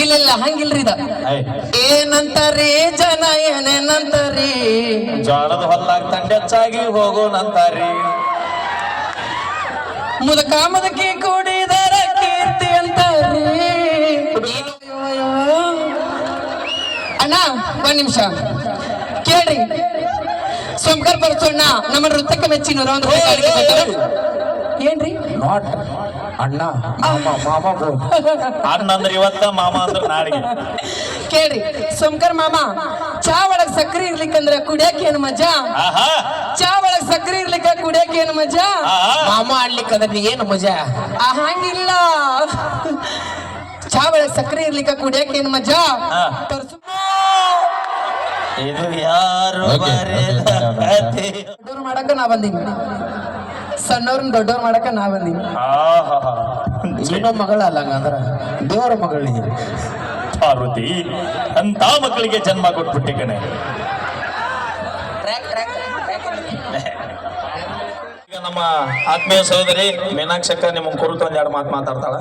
ಇಲ್ಲ ಹಂಗಿಲ್ರಿ ಇದ ಏನಂತಾರಿ ಜನ ಏನೇನಂತಾರಿ ಜೋಳದ ಹೊಲ್ಲಾಗ ತಂಡೆಚ್ಚಾಗಿ ಹೋಗೋಣಂತಾರಿ ಮುದಕಿ ಕೂಡಿದರ ಕೀರ್ತಿ ಅಂತಾರಿ ಅಣ್ಣ ಒಂದ್ ನಿಮಿಷ ಕೇಳ್ರಿ ಸೋಮಕರ್ ಬರ್ಸೋಣ್ಣ ನಮ್ಮ ನೃತ್ಯಕ್ಕೆ ಮೆಚ್ಚಿನವ್ರ ಒಂದು ಏನ್ರಿ ನಾಟ್ ಅಣ್ಣ ಮಾಮ ಅಣ್ಣ ಅಂದ್ರೆ ಇವತ್ತ ಮಾಮ ಅಂದ್ರೆ ನಾಳೆಗೆ ಕೇಳ್ರಿ ಸೋಮಕರ್ ಮಾಮ ಚಾ ಒಳಗ್ ಸಕ್ರಿ ಇರ್ಲಿಕ್ಕಂದ್ರ ಕುಡಿಯಕ್ ಏನು ಮಜಾ ಚಾ ಒಳಗ್ ಸಕ್ರಿ ಇರ್ಲಿಕ್ಕ ಕುಡಿಯಕ್ ಏನು ಮಜಾ ಮಾಮ ಆಡ್ಲಿಕ್ಕಂದ್ರೆ ಏನು ಮಜಾ ಹಂಗಿಲ್ಲ ಚಾ ಒಳಗ್ ಸಕ್ರಿ ಇರ್ಲಿಕ್ಕ ಕುಡಿಯಕ್ ಏನು ಮಜಾ ಇದು ಯಾರು ದೊಡ್ಡವ್ರು ಮಾಡಕ ನಾ ಬಂದೀನಿ ಸಣ್ಣವ್ರನ್ನ ದೊಡ್ಡವ್ರು ಮಾಡಕ ನಾ ಬಂದೀನಿ ನೀನೋ ಮಗಳಲ್ಲ ಹಂಗಂದ್ರ ದೇವರ ಮಗಳಿಗೆ ಪಾರ್ವತಿ ಅಂತ ಮಕ್ಕಳಿಗೆ ಜನ್ಮ ಕೊಟ್ಬಿಟ್ಟೆ ಕಣೆ ಈಗ ನಮ್ಮ ಆತ್ಮೀಯ ಸಹೋದರಿ ಮೀನಾಕ್ಷಕ್ಕ ನಿಮ್ಮ ಕುರಿತು ಒಂದೆರಡು ಮಾತು ಮಾತಾಡ್ತಾಳ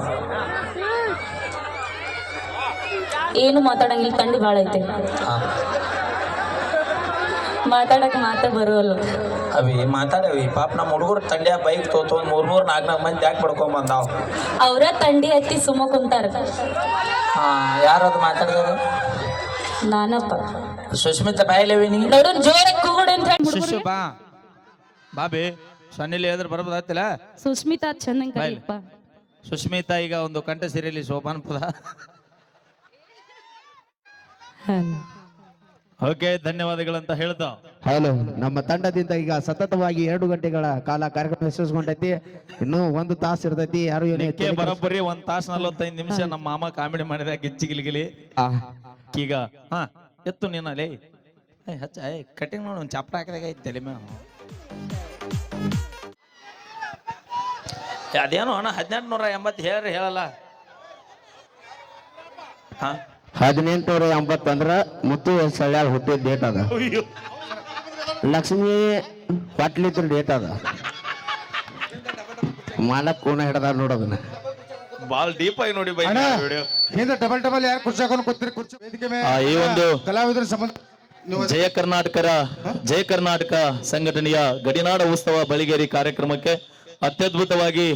ಏನು ಮಾತಾಡಂಗಿಲ್ಲ ತಂಡಿ ಭಾಳ ಐತೆ ಮಾತಾಡಕ್ ಮಾತ ಬರೋಲ್ಲ ಅವಿ ಮಾತಾಡವಿ ಪಾಪ ನಮ್ಮ ಹುಡುಗರು ತಂಡ್ಯಾ ಬೈಕ್ ತೋತು ಒಂದ್ 3-4 ಮಂದಿ ಯಾಕೆ ಪಡ್ಕೊಂಡ್ ಬಂದಾವ್ ಅವ್ರ ತಂಡಿ ಹತ್ತಿ ಸುಮ್ಮ ಕುಂತಾರ ಯಾರದು ಮಾತಾಡಿದ್ರು ನಾನಪ್ಪ ಸುಷ್ಮಿತಾ ಬಾಯಿಲೇವಿ ನೀ ನೋಡು ಜೋರ ಕೂಗುಡು ಅಂತ ಶಿಷ್ಯ ಬಾಬಿ ಸನ್ನಿಲಿ ಎದ್ರ ಬರಬಹುದಾತಿಲ್ಲ ಸುಸ್ಮಿತಾ ಚಂದಂಗ್ ಕರೀಪ್ಪ ಸುಷ್ಮಿತಾ ಈಗ ಒಂದು ಕಂಠ ಸಿರಿಯಲ್ಲಿ ಸೋಪಾನ ಪದ ಓಕೆ ಧನ್ಯವಾದಗಳಂತ ಹೇಳ್ತಾ ಹಲೋ ನಮ್ಮ ತಂಡದಿಂದ ಈಗ ಸತತವಾಗಿ 2 ಗಂಟೆಗಳ ಕಾಲ ಕಾರ್ಯಕ್ರಮ ಯಶಸ್ವಿಗೊಂಡೈತಿ ಇನ್ನು 1 ತಾಸು ಇರ್ತೈತಿ ಯಾರು ಬರೋಬ್ಬರಿ 1 ತಾಸು 45 ನಿಮಿಷ ನಮ್ಮ ಮಾಮ ಕಾಮಿಡಿ ಮಾಡಿದ ಗಿಚ್ಚಿಗಿಲಿಗಿಲಿ ಈಗ ಎತ್ತು ನೀನಲ್ಲಿ ಹಚ್ಚ ಕಟಿಂಗ್ ನೋಡಿ ಒಂದು ಚಾಪ್ರ ಹಾಕಿದಾಗ ಐತಿ ತಲೆ ಮೇಲೆ ಅದೇನೋ ಅಣ್ಣ 1880 ಹೇಳ್ರಿ ಹೇಳಲ್ಲ 1880 ಅಂದ್ರ ಮುತ್ತು ಸಳ್ಯಾಳ ಹುಟ್ಟಿದ ಡೇಟ್ ಅದ ಲಕ್ಷ್ಮಿ ಪಾಟ್ಲಿದ್ರ ಡೇಟ್ ಅದ ಮಾಲಕ್ ಕೋಣ ಹಿಡದಾರ ನೋಡೋದನ್ನ ಬಾಲ್ ಡೀಪ್ ಆಗಿ ನೋಡಿ ಬೈ ವಿಡಿಯೋ ಹಿಂದೆ ಡಬಲ್ ಯಾರು ಕುರ್ಚಿ ಹಾಕೊಂಡು ಕೂತಿರಿ ಕುರ್ಚಿ ವೇದಿಕೆ ಮೇಲೆ ಈ ಒಂದು ಕಲಾವಿದರ ಸಂಬಂಧ ಜಯ ಕರ್ನಾಟಕ ಸಂಘಟನೆಯ ಗಡಿನಾಡ ಉತ್ಸವ ಬಳಿಗೇರಿ ಕಾರ್ಯಕ್ರಮಕ್ಕೆ ಅತ್ಯದ್ಭುತವಾಗಿ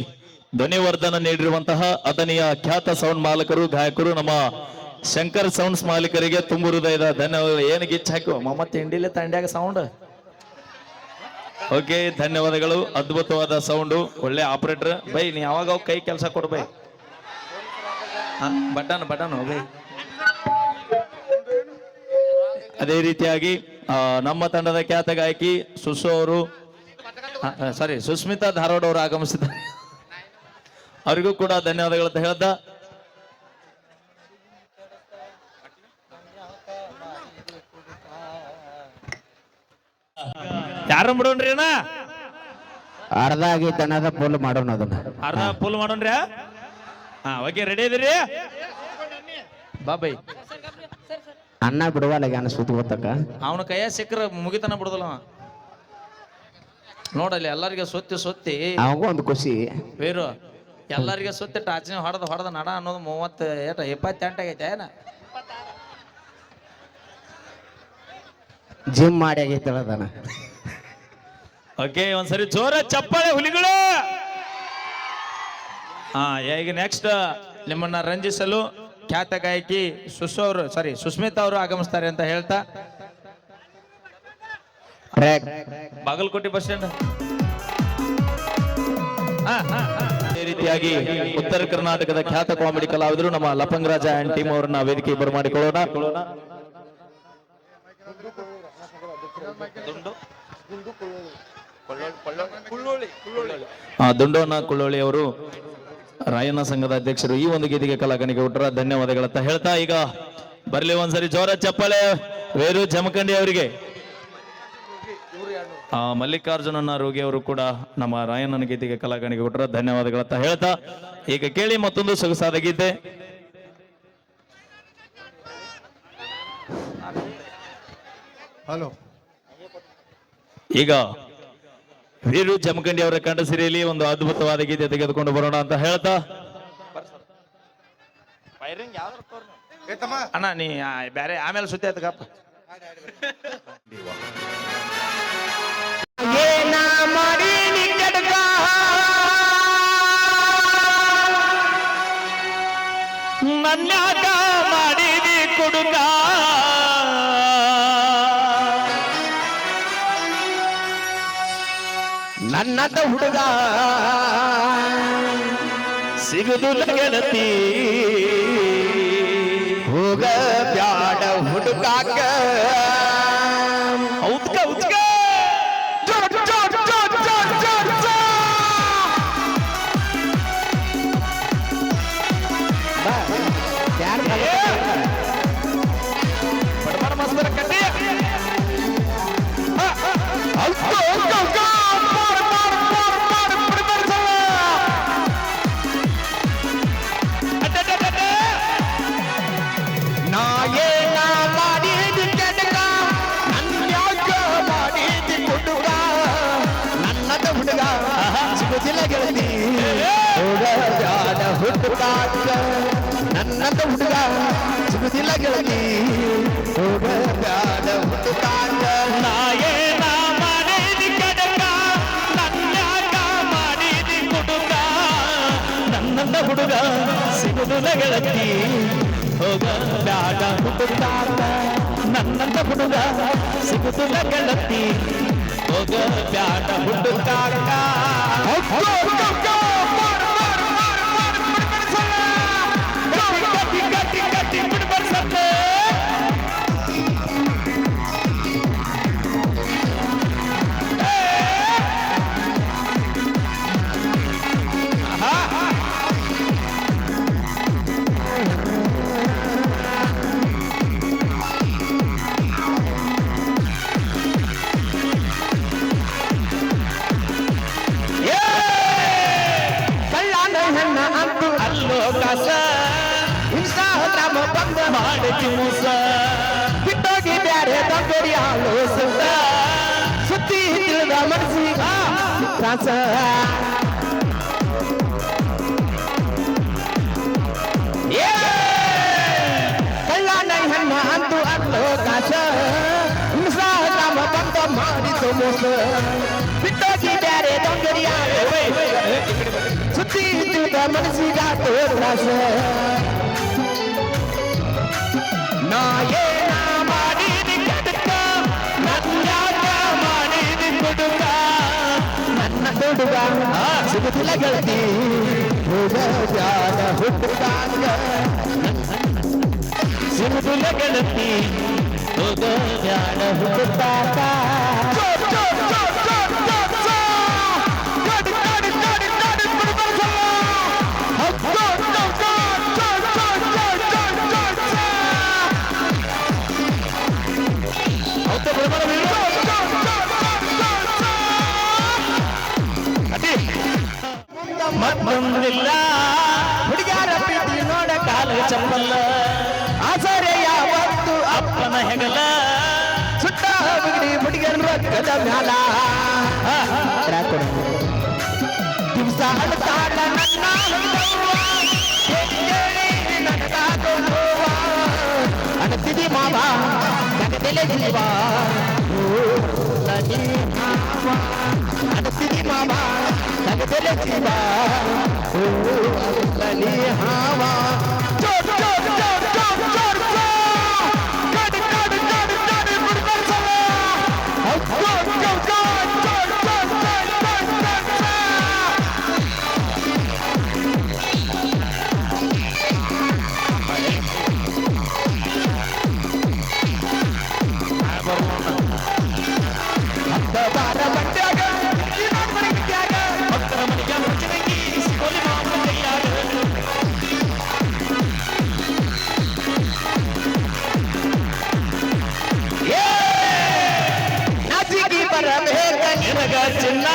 ಧ್ವನಿವರ್ಧನ ನೀಡಿರುವಂತಹ ಅದನೆಯ ಖ್ಯಾತ ಸೌಂಡ್ ಮಾಲಕರು ಗಾಯಕರು ನಮ್ಮ ಶಂಕರ್ ಸೌಂಡ್ಸ್ ಮಾಲೀಕರಿಗೆ ತುಂಬು ಹೃದಯದ ಧನ್ಯವಾದ ಏನು ಗಿಚ್ಚ ಹಾಕುವ ಮಮ್ಮತ್ತೆ ಇಂಡಿಲೆ ತಂಡ್ಯಾಗ ಸೌಂಡ್ ಓಕೆ ಧನ್ಯವಾದಗಳು ಅದ್ಭುತವಾದ ಸೌಂಡು ಒಳ್ಳೆ ಆಪರೇಟರ್ ಬೈ ನೀ ಯಾವಾಗ ಕೈ ಕೆಲಸ ಕೊಡು ಬೈ ಬಟನ್ ಬೈ ಅದೇ ರೀತಿಯಾಗಿ ನಮ್ಮ ತಂಡದ ಖ್ಯಾತ ಗಾಯಕಿ ಸುಸು ಅವರು ಸುಸ್ಮಿತಾ ಧಾರವಾಡ ಅವರು ಆಗಮಿಸಿದ್ದಾರೆ ಅವರಿಗೂ ಕೂಡ ಧನ್ಯವಾದಗಳಂತ ಹೇಳ್ದ ಯಾರ ಬಿಡೋಣ್ರಿ ಅಣ್ಣ ಅರ್ಧ ಆಗೈತೆ ಅನ್ನೋದ ಫುಲ್ ಮಾಡೋಣ ಅದನ್ನ ಅರ್ಧ ಫುಲ್ ಮಾಡೋಣ್ರಿ ಓಕೆ ರೆಡಿ ಇದೀರಿ ಬಾಬೈ ಅನ್ನ ಬಿಡುವಲ್ಲ ಸುತ್ತ ಗೊತ್ತಕ್ಕ ಅವನ ಕೈಯ ಸಿಕ್ಕರ ಮುಗಿತನ ಬಿಡುದಲ್ಲ ನೋಡಲ್ಲಿ ಎಲ್ಲರಿಗೆ ಸೊತ್ತಿ ಅವಾಗ ಒಂದು ಖುಷಿ ಬೇರು ಎಲ್ಲರಿಗೆ ಸೊತ್ತಿ ಟಾಚನೆ ಹೊಡೆದ ನಡ ಅನ್ನೋದು 28 ಆಗೈತೆ ಏನ ಜಿಮ್ ಮಾಡಿ ಆಗೈತೆ ಅದನ್ನ ಓಕೆ ಒಂದ್ಸರಿ ಜೋರ ಚಪ್ಪಾಳೆ ಹುಲಿಗಳು ಈಗ ನೆಕ್ಸ್ಟ್ ನಿಮ್ಮನ್ನ ರಂಜಿಸಲು ಖ್ಯಾತ ಗಾಯಕಿ ಸುಸ್ಮಿತಾ ಅವರು ಆಗಮಿಸ್ತಾರೆ ಅಂತ ಹೇಳ್ತಾ ಬಾಗಲಕೋಟೆ ಬಸ್ ಸ್ಟ್ಯಾಂಡ್ ಅದೇ ರೀತಿಯಾಗಿ ಉತ್ತರ ಕರ್ನಾಟಕದ ಖ್ಯಾತ ಕಾಮಿಡಿ ಕಲಾವಿದರು ನಮ್ಮ ಲಪಂಗರಾಜ ಅಂಡ್ ಟೀಮ್ ಅವರನ್ನ ವೇದಿಕೆ ಬರಮಾಡಿಕೊಳ್ಳೋಣ ದುಂಡೋನ ಕುಳ್ಳೋಳಿ ಅವರು ರಾಯಣ್ಣ ಸಂಘದ ಅಧ್ಯಕ್ಷರು ಈ ಒಂದು ಗೀತೆಗೆ ಕಲಾಕಣಿಕೆ ಕೊಟ್ಟರ ಧನ್ಯವಾದಗಳಂತ ಹೇಳ್ತಾ ಈಗ ಬರ್ಲಿ ಒಂದ್ಸರಿ ಜೋರ ಚಪ್ಪಾಳೆ ವೇರು ಜಮಖಂಡಿ ಅವರಿಗೆ ಮಲ್ಲಿಕಾರ್ಜುನನ ರೋಗಿ ಅವರು ಕೂಡ ನಮ್ಮ ರಾಯಣ್ಣನ ಗೀತೆಗೆ ಕಲಾಕಣಿಕೆ ಕೊಟ್ಟರ ಧನ್ಯವಾದಗಳಂತ ಹೇಳ್ತಾ ಈಗ ಕೇಳಿ ಮತ್ತೊಂದು ಸೊಗಸಾದ ಗೀತೆ ಹಲೋ ಈಗ ವೀರು ಜಮಖಂಡಿ ಅವರ ಕಂಡ ಸಿರಿಯಲ್ಲಿ ಒಂದು ಅದ್ಭುತವಾದ ಗೀತೆ ತೆಗೆದುಕೊಂಡು ಬರೋಣ ಅಂತ ಹೇಳ್ತಾ ಏತಮ್ಮ ಅಣ್ಣ ನೀ ಬೇರೆ ಆಮೇಲೆ ಸುತ್ತಿ ಆಯ್ತಗಪ್ಪ. ನನ್ಯಾಕ ಮಾಡಿದಿ ಕುಡುಕ ನನ್ನದ ಹುಡುಗ ಸಿಗುದು ಗೆಳತಿ ಹೋಗ ಬ್ಯಾಡ ಹುಡುಕಾಕ ಉತ್ಕ ಉತ್ಕ ಬಡಬಡ ಮಸ್ತರ ಕಟ್ಟಿ ನಾ ಏನ ಮಾಡಿದ ಕೆಡಕ ನನ್ಯಾಕ ಮಾಡಿದ ಹುಡುಗ ನನ್ನದ ಹುಡುಗ ಸಿಗುದಿಲ್ಲ ಗೆಳತಿ ಹೋಗ ಬ್ಯಾಡ ಹುಡುಕಾಕ ನನ್ನದ ಹುಡುಗ ಸಿಗುದಿಲ್ಲ ಗೆಳತಿ ಹೋಗ ಬ್ಯಾಡ ಹುಡುಕಾಕ ನಾಯೇನ ಮಾಡಿದಿ ಕಡಕ ನನ್ಯಾಕ ಮಾಡಿದಿ ಕುಡುಕ ನನ್ನಂದ ಹುಡುಗ ಸಿಗುದಿಲ್ಲ ಗೆಳತಿ ಹೋಗ ಬ್ಯಾಡ ಹುಡುಕಾಕ ನನ್ನಂದ ಹುಡುಗ ಸಿಗುದಿಲ್ಲ ಗೆಳತಿ ಹೋಗ ಬ್ಯಾಡ ಹುಡುಕಾಕ ಕಟ್ಟಿ ಕಟ್ಟಿ ಕಟ್ಟಿ ಬಿಡ್ಬರ್ಸತ್ತೆ ಕಳ್ಳನ ಹೆಣ್ಣ ಅಂತು ಅಲ್ಲೋ ಕಾಸ ಇನ್ಸ್ಟಾಗ್ರಾಮ್ ಬಂದ ಮಾಡಕಿ ಮೋಸ ಬಿಟ್ಟೋಗಿ ಬ್ಯಾರೆ ತಂದೋಡಿ ಹಾಲು ಸುತ್ತ ಸುತ್ತಿ ತಿಳಿದ ಮನಸ್ಸಿಗ ತ್ರಾಸ ಕಳ್ಳನ ಹೆಣ್ಣ ಅಂತು ಅಲ್ಲೋ ಕಾಸ ಇನ್ಸ್ಟಾಗ್ರಾಮ್ ಬಂದ ಮಾಡಿತು ಮೋಸ ಬಿಟ್ಟೋಗಿ ಬ್ಯಾರೆ ತಂದೋಡಿ ಹಾಲು ಸುತ್ತಿ ತಿಳಿದ ಮನಸ್ಸಿಗ ತ್ರಾಸ ನಾ ಏನ ಮಾಡಿದಿ ಕಡಕ ನನ್ಯಾಕ ಮಾಡಿದಿ ಕುಡುಕ ನನ್ನ ಹುಡುಗ ಸಿಗುದಿಲ್ಲ ಗೆಳತಿ ಹೋಗ ಬ್ಯಾಡ ಹುಡುಗಾಕ ಸಿಗುದಿಲ್ಲ ಗೆಳತಿ ಹೋಗ ಬ್ಯಾಡ ಹುಡುಗಾಕ ಮತ್ತೊಂದಿಲ್ಲ ಹುಡುಗಾರ ಪ್ರೀತಿ ನೋಡ ಕಾಲ ಚಪ್ಪಲ್ಲ ಆಸರೆ ಯಾವತ್ತು ಅಪ್ಪನ ಹೆಗಲ ಸುಟ್ಟ ಬಿಗಡಿ ಹುಡುಗರ ರೊಕ್ಕದ ಮ್ಯಾಲ ದಿವಸ ಅಳ್ತಾಳ ನನ್ನ ಹೃದಯವ್ವ. ಕೇಳಿ ನನಗಾಗೋ ನೋವ. ಅಣತಿದಿ ಮಾವ ಜಗದೆಲೆ ಜೀವ ಓ ನದಿ ಮಾವ ಅಣತಿದಿ ಮಾವ ಜಗದೆಲೆ ಜೀವ ಓ ನದಿ ಹಾವ ಜೋರ್ ಜೋರ್ ಜೋರ್ ಜೋರ್ ಜೋರ್ ಕಡಿ ಕಡಿ ಕಡಿ ಕಡಿ ಬಿಡ್ಬರ್ಸವ ಜೋರ್ ಜೋರ್ ಜೋರ್ ಜೋರ್ ಜೋರ್ ಜೋರ್ ಜೋರ್ ಹತ್ತ ಬಾರ ಬಂಡ್ಯಾಗ ಇನ್ನೊಂದ್ ಮನೆ ಬಿಟ್ಯಾಗ ಭಕ್ತರ ಮನೆಗೆ ಮುಚ್ಚಿದಂಗಿ ಸಿಗೋಲಿ ಮಾಮನ ಕೈಯಾಗ ನಾಚಿಗಿ ಬರಬೇಕ ನಿನಗ ಚಿನ್ನ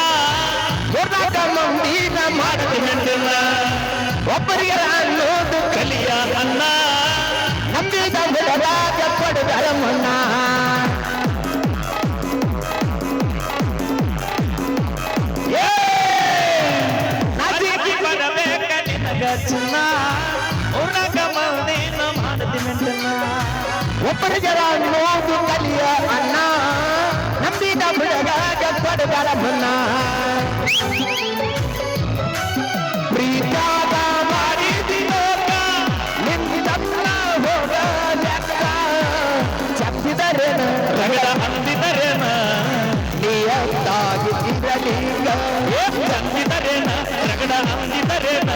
ಊರ್ನಾಗ ಮಂದಿನ ಮಾಡದ ಹೆಣ್ಣಿಲ್ಲ ಒಬ್ಬರಿಗೆ ಅನ್ನೋದು ಕಲಿಯ ಅನ್ನ ನಂಬಿದ ಹುಡುಗಾಗ ಕೊಡುಗರ ಮುನ್ನ ಅದಿಕ್ಕಿ ಬರಬೇಕ ನಿನಗ ಚಿನ್ನ ಊರಾಗ ಮಂದಿ ಒಬ್ಬರಿಗರ ನೋವು ಕಲಿಯ ಅಣ್ಣ ನಂಬಿದ ಹುಡುಗ ಕೊಡಗರ ಮುನ್ನ ಪ್ರೀತಾದ ಮಾಡಿದಿನೋಗ ನಿಂದಲ್ಲ ಹೋಗ ಲೆಕ್ಕ ಚಪ್ಪಿದರೇನ ರಗಡ ಅಂದಿದರೇನ ನಿಯತ್ತಾಗಿ ಇರಲೀಗ ಅಂದಿದರೇನ ರಗಡ ಅಂದಿದರೇನ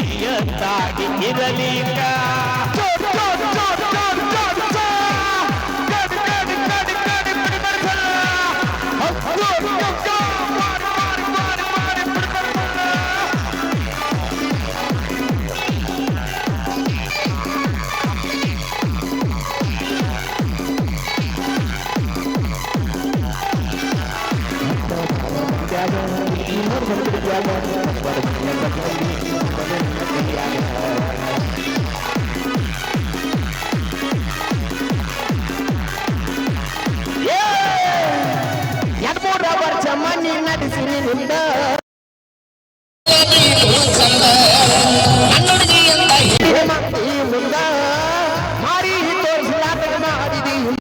ನಿಯತ್ತಾಗಿ ಇರಲೀಗ ಎರಡ್ಮೂರ ವರ್ಷ ಮನಿ ನಡೆಸಿ ನಿಂದ ಮಂದಿ ಮುಂದ ಮಾರಿ ತೋರಿಸಲಾಟ ಮಾಡಿದಿ ನೀನು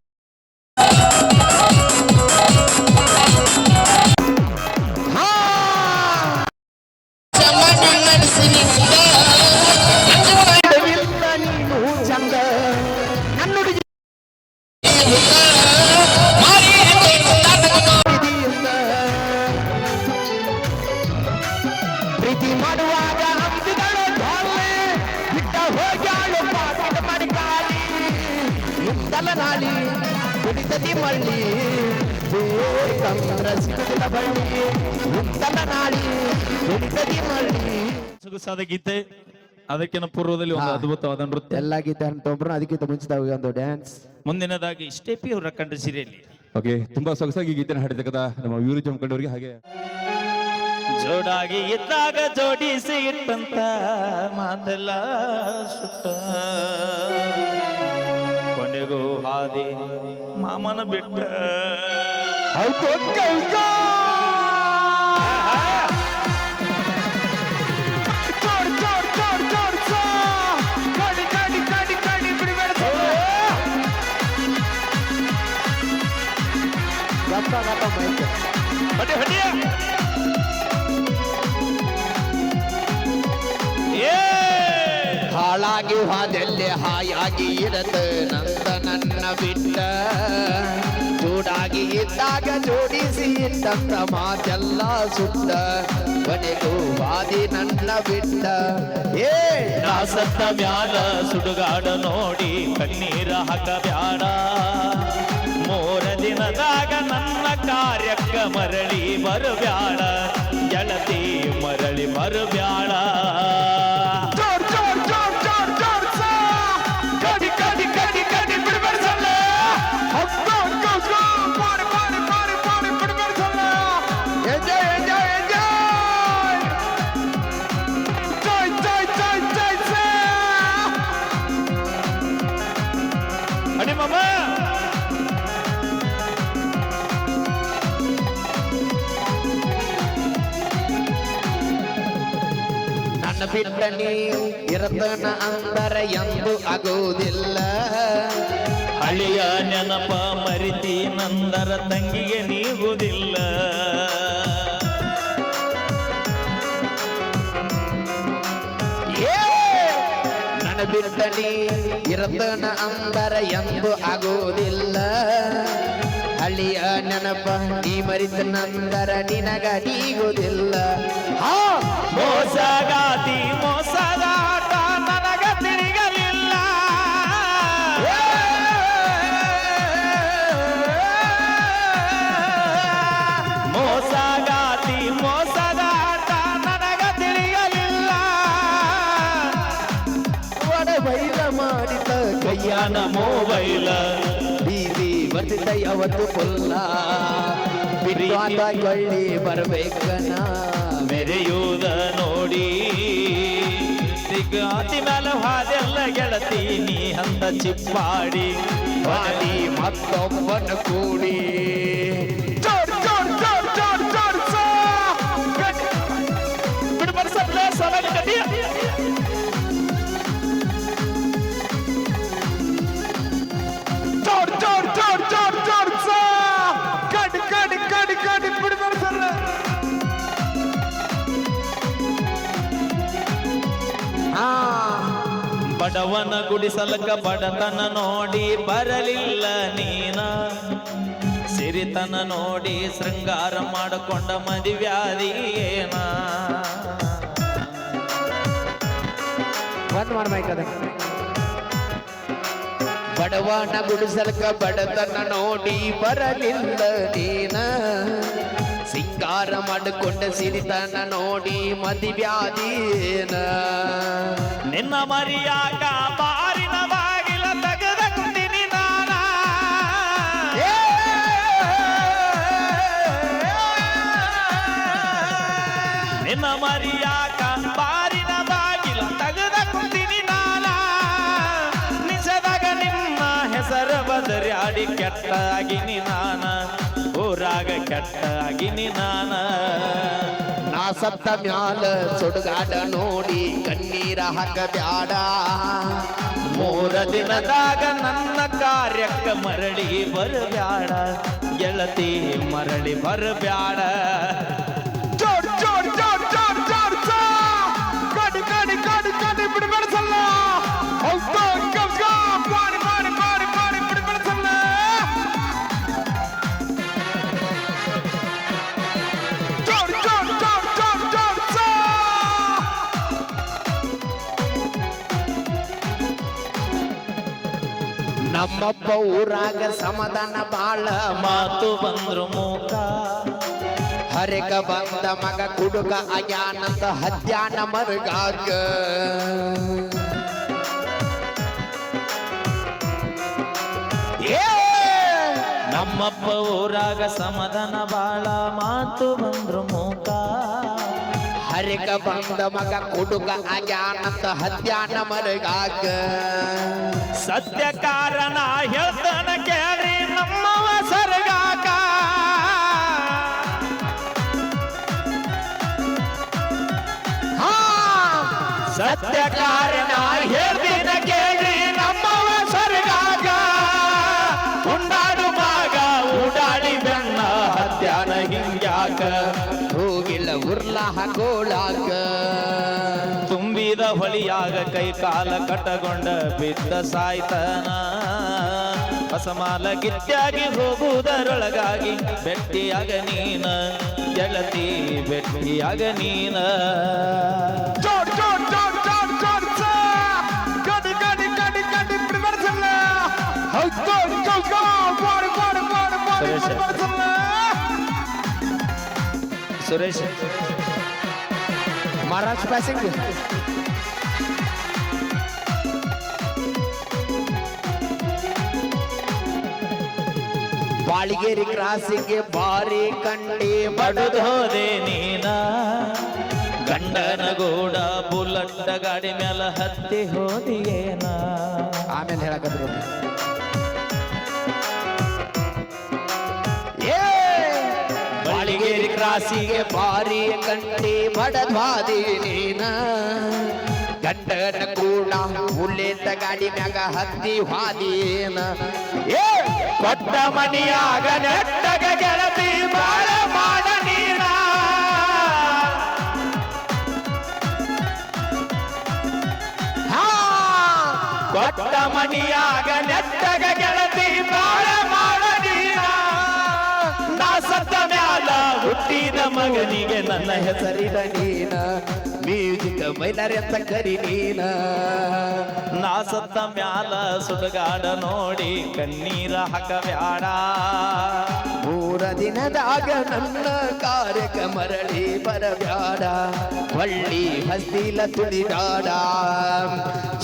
ಚಂದ ನನ್ನುಡುಗಿ ಪ್ರೀತಿ ಮಾಡುವಾಗ ಹಂಸಗಳು ಧಾರೆ ಬಿಟ್ಟ ಹೋಗ್ಯಾಳು ಪಾಠ ಮಾಡಿ ಕಾಲಿ ಮುತ್ತಲ ನಾಳಿ ಕುಡಿತದಿ ಮಳ್ಳಿ ಬೇಕಂದ್ರ ಸಿಗುದಿಲ್ಲ ಬಳ್ಳಿ ಮುತ್ತಲ ನಾಳಿ ಕುಡಿತದಿ ಮಳ್ಳಿ ಸೊಗಸಾದ ಗೀತೆ ಅದಕ್ಕಿಂತ ಪೂರ್ವದಲ್ಲಿ ಒಂದು ಅದ್ಭುತವಾದ ನೃತ್ಯ. ಎಲ್ಲ ಗೀತೆ ಅಂತ ಒಬ್ರು ಅದಕ್ಕಿಂತ ಮುಂಚಿತವಾಗಿ ಒಂದು ಡ್ಯಾನ್ಸ್ ಮುಂದಿನದಾಗಿ ಸ್ಟೆಪಿ ಅವರ ಕಂಡ ಸೀರೆಯಲ್ಲಿ ಓಕೆ ತುಂಬಾ ಸೊಗಸಾಗಿ ಗೀತೆನ ಹಾಡಿರ್ತಕ್ಕಂಥ ನಮ್ಮ ವೀರು ಜಮಖಂಡವರಿಗೆ ಹಾಗೆ ಜೋಡಾಗಿ ಇದ್ದಾಗ ಜೋಡಿಸಿ ಇಟ್ಟಂತ ಮಾತೆಲ್ಲ ಸುಟ್ಟ ಕೊನೆಗೂ ಹಾದಿ ಮಾಮನ ಬಿಟ್ಟ ಹೊಡಿ ಹೊಡಿಯ ಹಾಳಾಗಿ ಹಾದೆಲ್ಲಿ ಹಾಯಾಗಿ ಇರತ ನಂದ ನನ್ನ ಬಿಟ್ಟ ಜೋಡಾಗಿ ಇದ್ದಾಗ ಜೋಡಿಸಿ ಇಟ್ಟಂತ ಮಾತೆಲ್ಲ ಸುಟ್ಟ ಕೊನೆಗೂ ವಾದಿ ನನ್ನ ಬಿಟ್ಟ ಏ ನಾ ಸತ್ತ ಮ್ಯಾಲ ಸುಡುಗಾಡ ನೋಡಿ ಕಣ್ಣೀರ ಹಾಕ ಬ್ಯಾಡ ಮೂರ ದಿನದಾಗ ನನ್ನ ಕಾರ್ಯಕ್ಕ ಮರಳಿ ಬರಬ್ಯಾಡ ಗೆಳತಿ ಮರಳಿ ಬರಬ್ಯಾಡ ಅಡಿ ಮಾಮ ನನ್ನ ಬಿಟ್ಟ ನೀ ಇರತನ ಅಂದರ ಎಂದು ಆಗುವುದಿಲ್ಲ ಹಳಿಯ ನೆನಪ ಮರಿತಿ ನಂದರ ತಂಗಿಗೆ ನೀಗುವುದಿಲ್ಲ ನನ್ನ ಬಿಟ್ಟ ನೀ ಇರತನ ಅಂದರ ಎಂದು ಆಗುವುದಿಲ್ಲ ಹಳ್ಳಿಯ ನೆನಪ ನೀ ಮರಿತ ನಂದರ ನಿನಗ ನೀಗುವುದಿಲ್ಲ ಮೋಸಗಾತಿ ಮೋಸಗಾಟ ನನಗ ತಿರುಗಲಿಲ್ಲ ಮೋಸಗಾತಿ ಮೋಸಗಾಟ ನನಗ ತಿರುಗಲಿಲ್ಲ ಒಡಬೈಲ ಮಾಡಿದ ಕೈಯಾನ ಮೊಬೈಲ ಬೀದಿ ಬರ್ತಿದ್ದ ಯಾವತ್ತು ಪುಲ್ಲ ಬಿಟ್ಟಾದ ಕೊಳ್ಳಿ ಬರ್ಬೇಕನ ಮೆರೆಯುವುದ ನೋಡಿ ಸಿಗಾತಿ ಮೇಲೆ ಹಾದೆಲ್ಲ ಗೆಳತಿ ನೀ ಹಂದ ಚಿಪ್ಪಾಡಿ ಬಾಡಿ ಮತ್ತೊಬ್ಬನ ಕೂಡಿ ಬಡವನ ಗುಡಿಸಲಕ ಬಡತನ ನೋಡಿ ಬರಲಿಲ್ಲ ನೀನ, ಸಿರಿತನ ನೋಡಿ ಶೃಂಗಾರ ಮಾಡಿಕೊಂಡ ಮದುವ್ಯಾದಿ ಏನ. ಬಂದ್ ಮಾಡ ಮೈಕ್ ಅದನ್ನ. ಬಡವನ ಗುಡಿಸಲಕ ಬಡತನ ನೋಡಿ ಬರಲಿಲ್ಲ ನೀನ, ಸಿಂಗಾರ ಮಾಡಿಕೊಂಡ ಸಿರಿತನ ನೋಡಿ ಮದುವ್ಯಾದಿಯೇನ. ನಿನ್ನ ಮರಿಯಾಕ ಬಾರಿನ ಬಾಗಿಲ ತೆಗೆದ ಕುಂದಿನಿ ನಾನ, ನಿನ್ನ ಮರಿಯಾಕ ಬಾರಿನ ಬಾಗಿಲ ತೆಗೆದ ಕುಂದಿನಿ ನಾನ. ನಿಜದಾಗ ನಿಮ್ಮ ಹೆಸರ ಬದರ್ಯಾಡಿ ಕೆಟ್ಟಾಗಿನಿ ನಾನ, ಊರಾಗ ಕೆಟ್ಟಾಗಿನಿ ನಾನ. ನಾ ಸತ್ತ ಮ್ಯಾಲ ಸುಡುಗಾಡ ನೋಡಿ ಕಣ್ಣೀರ ಹಾಕಬ್ಯಾಡ, 3 ದಿನದಾಗ ನನ್ನ ಕಾರ್ಯಕ್ಕ ಮರಳಿ ಬರಬ್ಯಾಡ, ಗೆಳತಿ ಮರಳಿ ಬರಬ್ಯಾಡ. ನಮ್ಮಪ್ಪ ಊರಾಗ ಸಮಾಧಾನ ಬಾಳ, ಮಾತು ಬಂದ್ರು ಮೂಕ, ಹರೆಕ ಬಂದ ಮಗ ಕುಡುಕ ಅಜ್ಞಾನಂದ ಹತ್ಯಾನ ಮರುಗಾಗ. ನಮ್ಮಪ್ಪ ಊರಾಗ ಸಮಾಧಾನ ಬಾಳ, ಮಾತು ಬಂದ್ರು ಮೂಕ, ಹರೆಕ ಬಂದ ಮಗ ಕುಡುಕ ಅಜ್ಞಾನಂದ ಹತ್ಯಾನ ಮರುಗಾಗ. ಸತ್ಯ ಕಾರಣ ಹೇಳ್ತಾನ ಕೇಳಿ ನಮ್ಮವ ಸರ್ಗಾಕ. ಸತ್ಯ ಕಾರಣ ಹೇಳ್ತೀನ ಕೇಳಿ ನಮ್ಮವ ಸರ್ಗಾಕ. ಉಂಡಾಡು ಮಗ ಉಡಾಡಿ ಬೆನ್ನ ಹತ್ಯಾನ ಹಿಂಗ್ಯಾಕ, ಹೋಗಿಲ್ಲ ಉರ್ಲ ಹಾಕೋಳಾಗ. ತುಂಬಿದ ಹೊಳಿಯಾಗ ಕೈ ಕಾಲ ಕಟ್ಟಗೊಂಡ ಬಿದ್ದ ಸಾಯ್ತನ, ಹೊಸಮಾಲ ಗಿತ್ಯಾಗಿ ಹೋಗುವುದರೊಳಗಾಗಿ ಬೆಟ್ಟಿಯಾಗ ನೀನ, ಗೆಳತಿ ಬೆಟ್ಟಿಯಾಗ ನೀನ. ಸುರೇಶ್ ಮಹಾರಾಷ್ಟ್ರ ಪ್ಯಾಸಿಂಗ್ ಬಾಳಿಗೇರಿ ಕ್ರಾಸಿಗೆ ಬಾರಿ ಕಂಡಿ ಬಡದು ಹೋದೆ ನೀನ, ಗಂಡನ ಗೂಡ ಬುಲ್ಲಟ್ಟ ಗಾಡಿ ಮೇಲೆ ಹತ್ತಿ ಹೋದಿಯೇನ. ಆಮೇಲೆ ಹೇಳಕದ್ರು ಬಾಳಿಗೇರಿ ಕ್ರಾಸಿಗೆ ಬಾರಿ ಕಂಡಿ ಬಡದ್ವಾದಿ ನೀನ, ಗಂಡನ ಕೂಡ ಉಲ್ಲೇತ ಗಾಡಿ ಮ್ಯಾಗ ಹತ್ತಿ ಹಾದಿಯೇನ. ಕೊಟ್ಟ ಮನಿಯಾಗ ನೆಟ್ಟಗ ಗೆಳತಿ ಬಾಳ ಮಾಡ ನೀನ, ಕೊಟ್ಟ ಮನಿಯಾಗ ನೆಟ್ಟಗ ಗೆಳತಿ ಬಾಳ ಮಾಡ ನೀನ. ನಾ ಸತ್ತ ಮ್ಯಾಲ ಹುಟ್ಟಿದ ಮಗನಿಗೆ ನನ್ನ ಹೆಸರಿನ ನೀನ, ಮ್ಯೂಸಿಕ್ ಮೈಲರ್ ಅಂತ ಕರಿ ನೀನ. ನಾ ಸತ್ತ ಮ್ಯಾಲ ಸುಡುಗಾಡ ನೋಡಿ ಕಣ್ಣೀರ ಹಾಕಬ್ಯಾಡ. 3 ದಿನದಾಗ ನನ್ನ ಕಾರ್ಯಕ ಮರಳಿ ಬರಬ್ಯಾಡ, ಹೊಳ್ಳಿ ಹಸ್ತಿಲ ತುಳಿದಾಡ.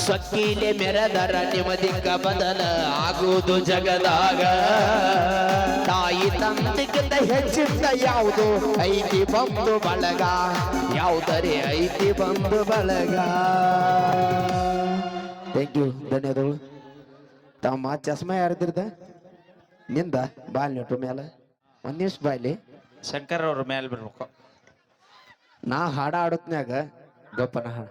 ಸೊಕ್ಕಿಲೆ ಮೆರದರ ನಿಮದಿಕ್ಕ ಬದಲ ಆಗುವುದು ಜಗದಾಗ. ತಾಯಿ ತಂದೆಗಿಂತ ಹೆಚ್ಚಿಂದ ಯಾವುದು ಐತಿ ಬಂದು ಬಳಗ, ಯಾವುದರೆ ಐತಿ ಬಂದು ಬಳಗ. ಥ್ಯಾಂಕ್ ಯು, ಧನ್ಯವಾದಗಳು. ತಮ್ಮ ಚಸ್ಮಾ ಯಾರ್ದಿರ್ದ ನಿಂದ ಬಾಲ್ ನೆಟ್ರು ಮೇಲೆ 1 ನಿಮಿಷ ಬಾಯ್ಲಿ. ಶಂಕರ್ ಅವ್ರ ಮೇಲೆ ಬರ್ಬೇಕು. ನಾ ಹಾಡ ಆಡತ್ನ್ಯಾಗ ಗಪ್ಪನ ಹಾಡ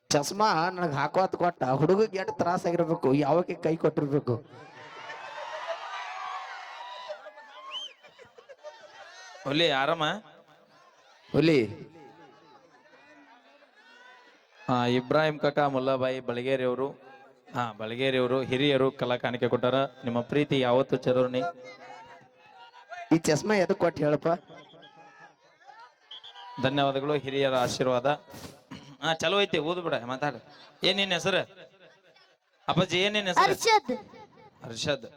ಚಸ್ಮಾ ನನಗೆ ಹಾಕೋತ್ ಕೊಟ್ಟ ಹುಡುಗಗೆ ಎಷ್ಟು ತ್ರಾಸ ಆಗಿರ್ಬೇಕು, ಯಾವಕ್ಕೆ ಕೈ ಕೊಟ್ಟಿರ್ಬೇಕು. ಹುಲಿ ಆರಾಮ ಹುಲಿ ಇಬ್ರಾಹಿಂ ಕಾಕ ಮುಲ್ಲಾಬಾಯಿ ಬಳಗೇರಿ ಅವರು ಬಳಗೇರಿ ಅವರು ಹಿರಿಯರು ಕಲಾ ಕಾಣಿಕೆ ಕೊಟ್ಟಾರ. ನಿಮ್ಮ ಪ್ರೀತಿ ಯಾವತ್ತು ಚಿರೋಣಿ. ಈ ಚಸ್ಮಾ ಎದಕ್ ಕೊಟ್ಟು ಹೇಳಪ್ಪ. ಧನ್ಯವಾದಗಳು ಹಿರಿಯರ ಆಶೀರ್ವಾದ. ಚಲೋ ಐತಿ, ಓದು ಬಿಡ ಮಾತಾಡ. ಏನ್ ನಿನ್ನ ಹೆಸರು ಅಪ್ಪಾಜಿ? ಏನ್ ನಿನ್ನ ಹೆಸರು? ಅರ್ಷದ್. ಹರ್ಷದ್.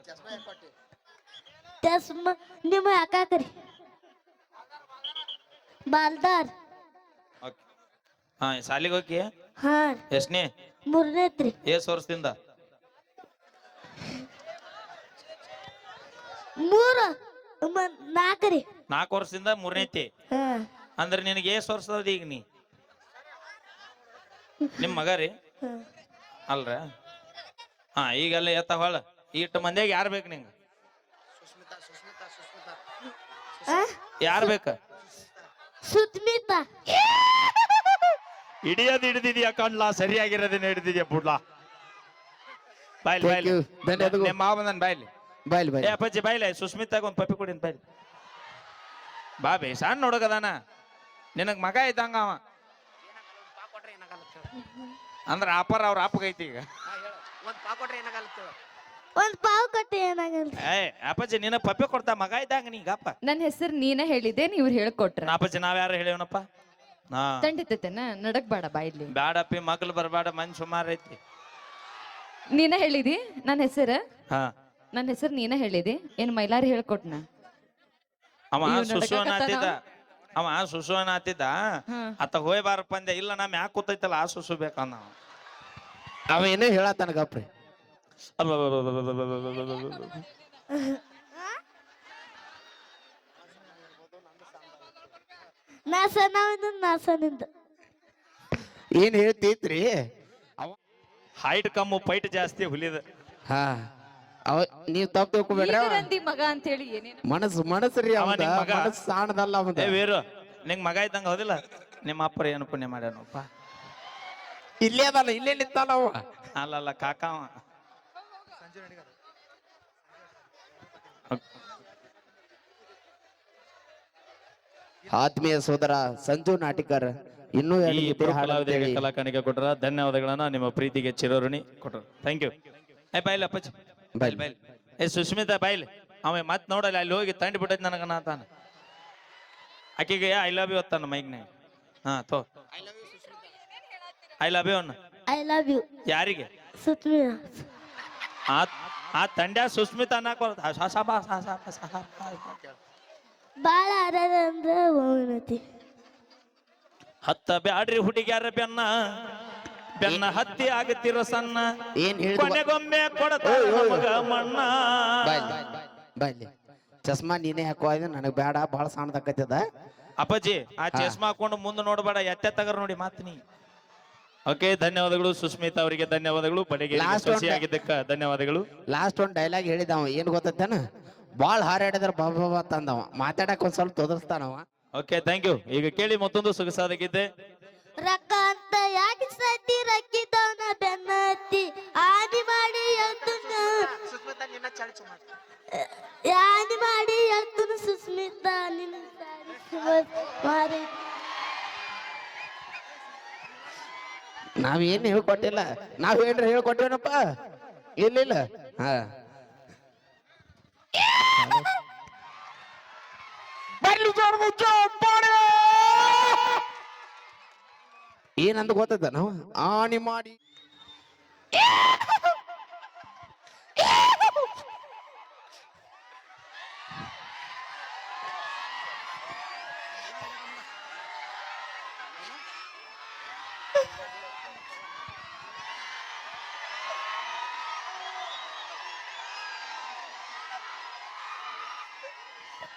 ಚಸ್ಮಾ ನಿಮ್ಮ ಅಕ್ಕಾಕರಿ ಬಾಲ್ದಾರ್. ಶಾಲಿಗೆ ಹೋಗಿ ಹಾ ಎಷ್ಟನೇ? ಮೂರನೇತ್ರಿ. ಎಸ್ ವರ್ಷದಿಂದ? 4 ರೀ. 4 ವರ್ಷದಿಂದ ಮೂರನೇತಿ. ಹಾ ಅಂದ್ರೆ ನಿನಗೆ ಎಸ್ ವರ್ಷ ಅದ ಈಗ? ನೀ ನಿಮ್ ಮಗ ರೀ ಅಲ್ರ? ಈಗೆಲ್ಲ ಎತ್ತ ಹೊಳ ಇಟ್ಟು ಮಂದಿಯಾಗ ಯಾರು ಬೇಕು ನಿಂಗ? ಯಾರು ಬೇಕ? ಸುಸ್ಮಿತಾ. ಹಿಡಿದಿದ್ಯಾ ಕಣ್ಲಾ? ಸರಿಯಾಗಿರೋದನ್ನ ಹಿಡಿದಿದ್ಯಾ ಬುಡ್ಲಾ? ಬಾಯ್ಲಿ Thank ಬಾಯ್ಲಿ. you. ಧನ್ಯವಾದಗಳು. ನಿಮ್ಮ ಮಾವ ಬಂದನ್ ಬಾಯ್ಲಿ. ಬಾಯ್ಲಿ ಬಾಯ್ಲಿ. ಅಪ್ಪಾಜಿ ಬಾಯ್ಲಿ. ಸುಸ್ಮಿತಾಗ ಒಂದ್ ಪಪ್ಪಿ ಕೊಡಿನ್ ಬಾಯ್ಲಿ. ಬಾ ಬೇ ಸಣ್ಣ ನೋಡಗದಾನ. ನಿನಗ್ ಮಗ ಇದ್ದಂಗ ಅವ. ಅಂದ್ರ ಆಪರ್ ಅವ್ರ ಅಪ್ಪಗೈತಿ ಈಗ. ಒಂದ್ ಪಾವ್ ಕೊಟ್ಟೆ ಏನಾಗಲ್ಲ. ಅಪ್ಪಾಜಿ ನಿನ್ನ ಪಪ್ಪಿ ಕೊಡ್ತಾ ಮಗ ಇದ್ದಂಗ ನೀಗಪ್ಪ. ನನ್ನ ಹೆಸರು ನೀನ ಹೇಳಿದೆ, ನೀವು ಹೇಳ್ಕೊಟ್ರ. ಅಪ್ಪಾಜಿ ನಾವ್ ಯಾರು ಹೇಳಿವನಪ್ಪ? ತಂಡಿತೇನ ನಡಕ್ ಬೇಡ ಬಾಯ್ಲಿ. ಬ್ಯಾಡಪ್ಪಿ, ಮಗ್ಳು ಬರ್ಬೇಡ, ಮನ್ ಸುಮಾರು ಐತಿ. ನೀನ ಹೇಳಿದಿ ನನ್ನ ಹೆಸರು? ಹಾ, ನನ್ನ ಹೆಸರು ನೀನ ಹೇಳಿದಿ ಏನ್ ಮೈಲಾರಿ ಹೇಳ್ಕೊಟ್ನ? ಅವ ಸುಸುವನಾತಿದ್ದ. ಅವ ಸುಸುವನಾತಿದ್ದ. ಆತ ಹೋಯ್ ಬಾರಪ್ಪ ಅಂದೆ. ಇಲ್ಲ ನಮ್ ಯಾಕೆ ಕೂತೈತಲ್ಲ ಆ ಸುಸು ಬೇಕಂದ. ಅವ ಏನೇ ಹೇಳತ್ತಾನ ಗಪ್ರಿ. ನಾಸನಿಂದ ಏನ್ ಹೇಳ್ತೈತ್ರಿ? ಹೈಟ್ ಕಮ್ಮು ಪೈಟ್ ಜಾಸ್ತಿ ಹುಲಿದ. ಹಾ ಅವ ನೀವ್ ತಪ್ಪು ತಿಳ್ಕೊಬೇಡ್ರಿ. ಅವ ಅಂದಿ ಮಗ ಅಂತ ಹೇಳಿ ಏನೇನು ಮನಸ್ಸು ಅವ ನಿಮ್ ಮಗ. ಮನಸ್ಸು ಸಾಣದಲ್ಲ ಅವಂದ. ವೀರು ನಿಂಗ್ ಮಗ ಇದ್ದಂಗ ಹೌದಿಲ್ಲ? ನಿಮ್ಮ ಅಪ್ಪರ ಏನು ಪುಣ್ಯ ಮಾಡ್ಯಾನಪ್ಪ. ಇಲ್ಲೇ ಅದಲ್ಲ, ಇಲ್ಲೇ ನಿಂತಾನ ಅವ. ಅಲ್ಲಲ್ಲ ಕಾಕಾವ. ಆತ್ಮೀಯ ಸೋದರ ಸಂಜು ನಾಟಿಕರ್ ಇನ್ನೂ ಈ ಎರಡು ಗೀತೆ ಇಬ್ರು ಹಾಡು ಕಲಾವಿದರಿಗೆ ಅಂತೇಳಿ. ಕಲಾ ಕಾಣಿಕೆ ಕೊಟ್ಟರ. ಧನ್ಯವಾದಗಳನ್ನ. ನಿಮ್ಮ ಪ್ರೀತಿಗೆ ಚಿರೋಋಣಿ ಕೊಟ್ಟರು. Thank you. ಬಾಯ್ಲಿ ಅಪ್ಪಾಜಿ ಬಾಯ್ಲಿ ಬಾಯ್ಲಿ. ಸುಸ್ಮಿತಾ ಬಾಯ್ಲಿ. ಅವ ಮತ್ ನೋಡಲ್ಲ ಅಲ್ಲಿ ಹೋಗಿ ತಂಡಿ ಬಿಟ್ಟೈತಿ ನನಗನ್ನ ತಾನ. ಆಕಿಗೆ ಐ ಲವ್ ಯು ಅತ್ತಾನ ಮೈಗ್ನಾಗ. ತೋ ಐ ಲವ್ ಯು ಅನ್ನ. I love you. ಯಾರಿಗೆ? ಸುಸ್ಮಿತಾ. ಆ ತಂಡ್ಯ ಸುಸ್ಮಿತಾ ಅನ್ನಕ ಬಾಳ ಆರಾಧ ಅಂದ್ರೆ ಹೋಗ್ನತಿ. ಹತ್ತ ಬ್ಯಾಡ್ರಿ ಹುಡುಗ್ಯಾರ ಬೆನ್ನ ಬೆನ್ನ ಹತ್ತಿ ಆಗತ್ತಿರೋ ಸಣ್ಣ. ಏನ್ ಹೇಳಿದ ಕೊನೆಗೊಮ್ಮೆ ಕೊಡತಾರ ನಮಗ ಮಣ್ಣ. ಬಾಯ್ಲಿ ಚಸ್ಮಾ ನೀನೇ ಹಾಕುವ, ನನಗ್ ಬೇಡ, ಬಹಳ ಸಣ್ಣದಾಕತ್ತದ. ಅಪ್ಪಾಜಿ ಆ ಚಸ್ಮಾ ಹಾಕೊಂಡು ಮುಂದೆ ನೋಡಬೇಡ, ಎತ್ತೆ ತಗರ್ ನೋಡಿ ಮಾತಿನಿ. ಓಕೆ, ಧನ್ಯವಾದಗಳು ಸುಸ್ಮಿತಾ ಅವರಿಗೆ. ಧನ್ಯವಾದಗಳು. ಬಡೆಗೆ ಆಗಿದ್ದಕ್ಕ ಧನ್ಯವಾದಗಳು. ಲಾಸ್ಟ್ ಒಂದ್ ಡೈಲಾಗ್ ಹೇಳಿದವ ಏನ್ ಗೊತ್ತೇನ? ಬಾಳ್ ಹಾರಾಡಿದ್ರ ಬಾಬಾ ತಂದವ. ಮಾತಾಡಕ್ ಒಂದ್ ಸ್ವಲ್ಪ ತೊದರ್ಸ್ತಾನವ. Okay, thank you. ಈಗ ಕೇಳಿ ಮತ್ತೊಂದು ಸೊಗಸಾದ ಗೀತೆ. ರಕ್ಕ ಅಂತ ಯಾಕೆ ಸತಿ ರಕ್ಕಿದವನ ಬೆನ್ನ ಹತ್ತಿ ಆದಿ ಮಾಡಿ ಆದಿ ಮಾಡಿ ಹೇಳ್ತನು ಸುಸ್ಮಿತಾ ನಿನ್ನ ಮಾರಿ. ನಾವೇನ್ ಹೇಳ್ಕೊಟ್ಟಿಲ್ಲ, ನಾವೇನ್ರ ಹೇಳ್ಕೊಟ್ಟೇನಪ್ಪ? ಇಲ್ಲ. ಹಾ ಏನಂತ ಗೊತ್ತದ ನಾವು ಆಣಿ ಮಾಡಿ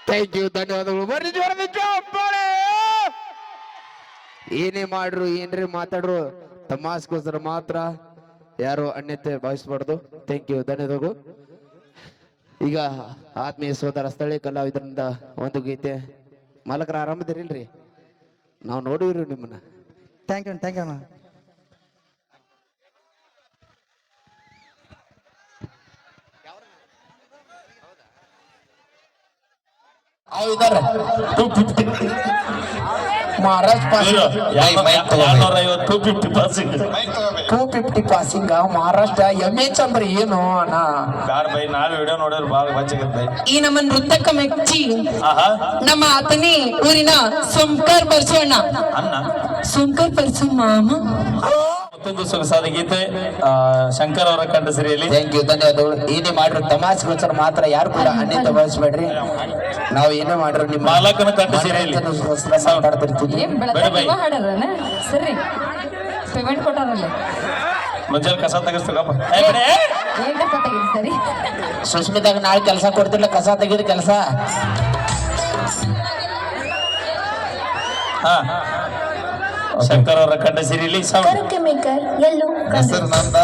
ಥ್ಯಾಂಕ್ ಯು, ಧನ್ಯವಾದಗಳು. ಬರ್ರಿ ಜೋರದ ಚಪ್ಪಾಳೆ. ಏನೇ ಮಾಡ್ರು ಏನ್ರಿ ಮಾತಾಡ್ರು ತಮಾಸ್ಗೋಸ್ಕರ ಮಾತ್ರ, ಯಾರು ಅನ್ಯತೆ ಭಾವಿಸಬಾರ್ದು. ಥ್ಯಾಂಕ್ ಯು, ಧನ್ಯವಾದಗಳು. ಈಗ ಆತ್ಮೀಯ ಸೋದರ ಸ್ಥಳೀಯ ಕಲಾವಿದರಿಂದ ಒಂದು ಗೀತೆ. ಮಾಲಕರ ಆರಾಮದಿರಿಲ್ರಿ? ನಾವು ನೋಡಿವ್ರಿ ನಿಮ್ಮನ್ನ. ಥ್ಯಾಂಕ್ ಯು ಅಣ್ಣ. Maharaj passing $250 passing 250 passing Maharashtra MH ಅಂದ್ರೆ ಏನು ಅಣ್ಣ? ಬ್ಯಾಡ ಬೈ, ನಾಳೆ ವಿಡಿಯೋ ನೋಡಿದ್ರೆ ಭಾಳ ಬಚ್ಚಾಗತ್ತೆ ಬೈ. ಈ ನಮ್ಮ ನೃತ್ಯಕ್ಕ ಮೆಚ್ಚಿ ಆಹಾ ನಮ್ಮ ಅತನಿ ಊರಿನ ಸೋಮಕರ್ ಬಸವಣ್ಣ ಅಣ್ಣ ಸೋಮಕರ್ ಬಸವ ಮಾಮ ಮತ್ತೊಂದು ಸೊಗಸಾದ ಗೀತೆ ಶಂಕರ್ ಅವರ ಕಂಡ ಸಿರಿಯಲ್ಲಿ. ಥ್ಯಾಂಕ್ ಯು, ಧನ್ಯವಾದಗಳು. ಏನೇ ಮಾಡ್ರಿ ತಮಾಷೆಗೋಸ್ಕರ ಮಾತ್ರ ಯಾರು ಕೂಡ ಅನ್ಯತೆ ಬಳಸಬೇಡ್ರಿ. ನಾವು ಏನೇ ಮಾಡ್ರಿ ನಿಮ್ಮ ಮಾಲಕನ ಕಂಡ ಸಿರಿಯಲ್ಲಿ ಮಾತಾಡ್ತಿರ್ತೀವಿ. ಏನ್ ಬೆಳಗ್ಗೆ ಹಾಡಾರನ ಸರಿ ಪೇಮೆಂಟ್ ಕೊಟ್ಟಾರಲ್ಲ ಮುಂಜಾನೆ ಕಸ ತೆಗಿಸ್ತೀವಪ್ಪ. ಏನ್ ಕಸ ತೆಗೀರಿ ಸರಿ ಸುಸ್ಮಿತಾಗ ನಾಳೆ ಕೆಲಸ ಕೊಡ್ತಿರ್ಲ, ಕಸ ತೆಗೆದು ಕೆಲಸ. ಹಾ ಶಂಕರ್ ಅವರ ಕಂಡ ಸಿರಿಯಲ್ಲಿ ಮೇಕರ್ ಎಲ್ಲೂ ಹೆಸರು ನಂದ